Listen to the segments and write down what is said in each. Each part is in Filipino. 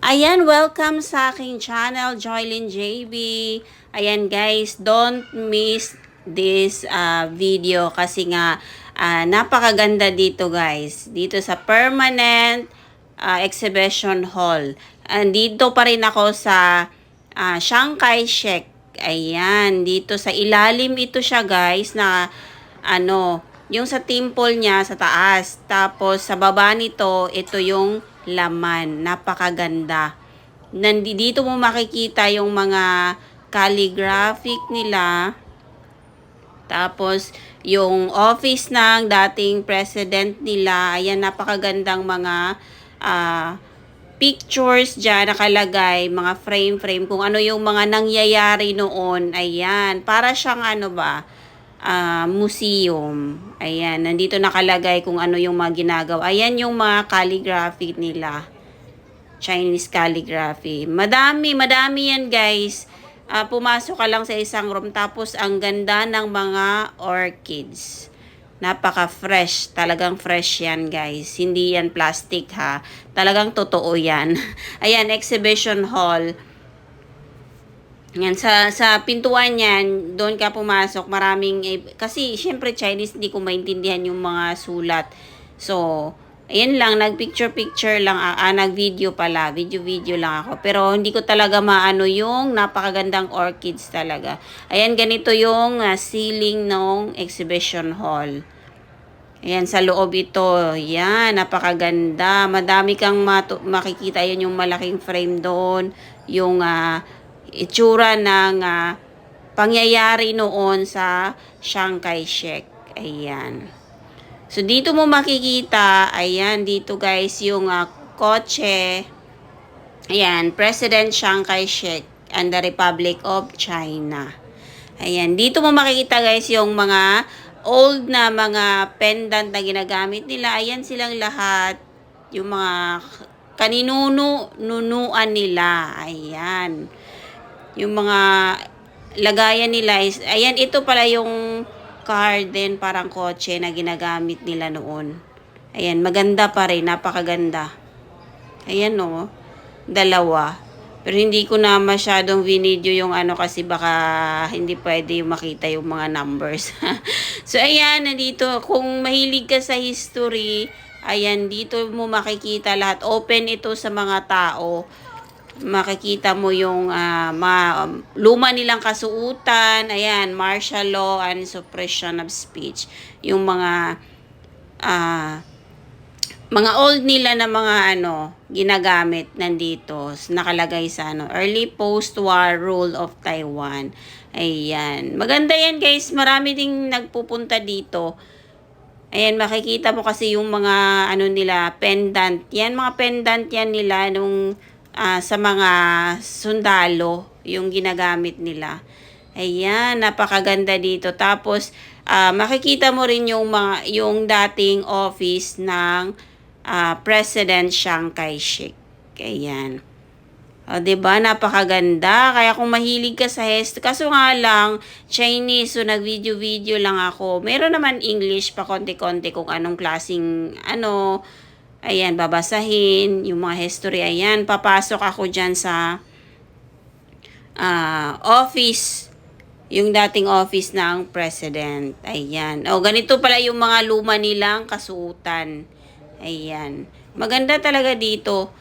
Ayan, welcome sa aking channel, Joylyn JB. Ayan guys, don't miss this video kasi nga napakaganda dito guys. Dito sa permanent exhibition hall. Dito pa rin ako sa Chiang Kai-shek. Ayan, dito sa ilalim ito siya guys na yung sa temple niya sa taas. Tapos sa baba nito, ito yung laman. Napakaganda. Nandito mo makikita yung mga calligraphic nila. Tapos yung office ng dating president nila. Ayan, napakagandang mga pictures dyan nakalagay, mga frame kung ano yung mga nangyayari noon. Ayan, para siyang museum. Ayan, nandito nakalagay kung ano yung mga ginagawa. Ayan yung mga calligraphy nila. Chinese calligraphy. Madami yan guys. Pumasok ka lang sa isang room tapos ang ganda ng mga orchids. Napaka-fresh. Talagang fresh yan, guys. Hindi yan plastic, ha. Talagang totoo yan. Ayan, exhibition hall. Yan, sa pintuan yan, doon ka pumasok. Kasi, syempre, Chinese, hindi ko maintindihan yung mga sulat. So, ayan lang, nag-picture lang, nag-video pala. Video lang ako. Pero, hindi ko talaga maano yung napakagandang orchids talaga. Ayan, ganito yung ceiling ng exhibition hall. Ayan, sa loob ito. Yan, napakaganda. Madami kang makikita. Ayan yung malaking frame doon. Yung itsura ng pangyayari noon sa Chiang Kai-shek. Ayan. So, dito mo makikita, ayan, dito guys, yung kotse. Ayan, President Chiang Kai-shek and the Republic of China. Ayan, dito mo makikita guys yung mga old na mga pendant na ginagamit nila. Ayan silang lahat. Yung mga kaninunuan nila. Ayan. Yung mga lagayan nila is, ayan, ito pala yung car din, parang kotse na ginagamit nila noon. Ayan, maganda pa rin, napakaganda. Ayan o, dalawa. Pero hindi ko na masyadong video yung kasi baka hindi pwede yung makita yung mga numbers. So ayan, nandito, kung mahilig ka sa history, ayan, dito mo makikita lahat. Open ito sa mga tao. Makikita mo yung luma nilang kasuutan, ayan, martial law and suppression of speech. Yung mga old nila na mga ginagamit nandito, nakalagay sa early post-war rule of Taiwan. Ayan. Maganda yan guys, marami ding nagpupunta dito. Ayan, makikita mo kasi yung mga nila, pendant. Yan, mga pendant yan nila nung sa mga sundalo, yung ginagamit nila. Ayan, napakaganda dito. Tapos, makikita mo rin yung dating office ng President Chiang Kai-shek. Ayan. O, diba? Napakaganda. Kaya kung mahilig ka sa history, kaso nga lang, Chinese, so nag-video lang ako. Meron naman English pa konti-konti kung anong klaseng ayan, babasahin, yung mga history, ayan, papasok ako dyan sa office, yung dating office ng president, ayan. O, ganito pala yung mga luma nilang kasuotan, ayan. Maganda talaga dito,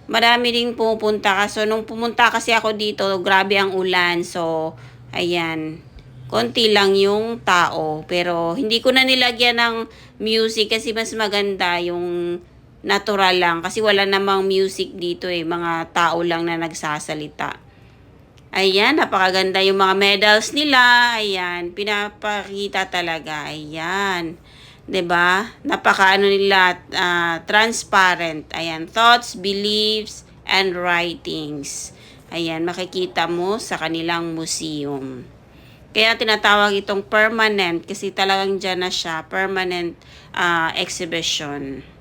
marami rin pumupunta, kaso nung pumunta kasi ako dito, grabe ang ulan, so, ayan, konti lang yung tao, pero hindi ko na nilagyan ng music kasi mas maganda yung natural lang kasi wala namang music dito mga tao lang na nagsasalita. Ayan, napakaganda yung mga medals nila. Ayan, pinapakita talaga. Ayan. 'Di ba? Nila transparent. Ayan, thoughts, beliefs and writings. Ayan, makikita mo sa kanilang museum. Kaya tinatawag itong permanent kasi talagang dyan na siya, permanent exhibition.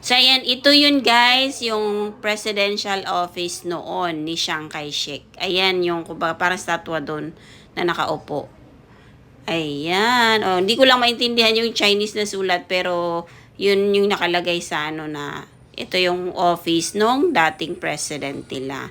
So, ayan, ito yun guys, yung presidential office noon ni Chiang Kai-shek. Ayan, yung parang statwa doon na nakaupo. Ayan. Hindi ko lang maintindihan yung Chinese na sulat, pero yun yung nakalagay sa na Ito yung office nung dating president nila.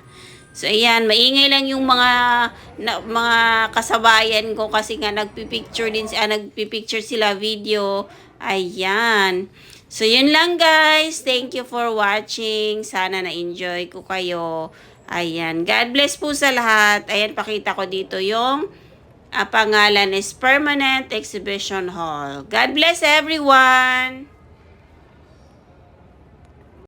So, ayan, maingay lang yung mga kasabayan ko kasi nga nagpipicture sila video. Ayan. So, yun lang guys. Thank you for watching. Sana na-enjoy ko kayo. Ayan. God bless po sa lahat. Ayan, pakita ko dito yung pangalan is Permanent Exhibition Hall. God bless everyone!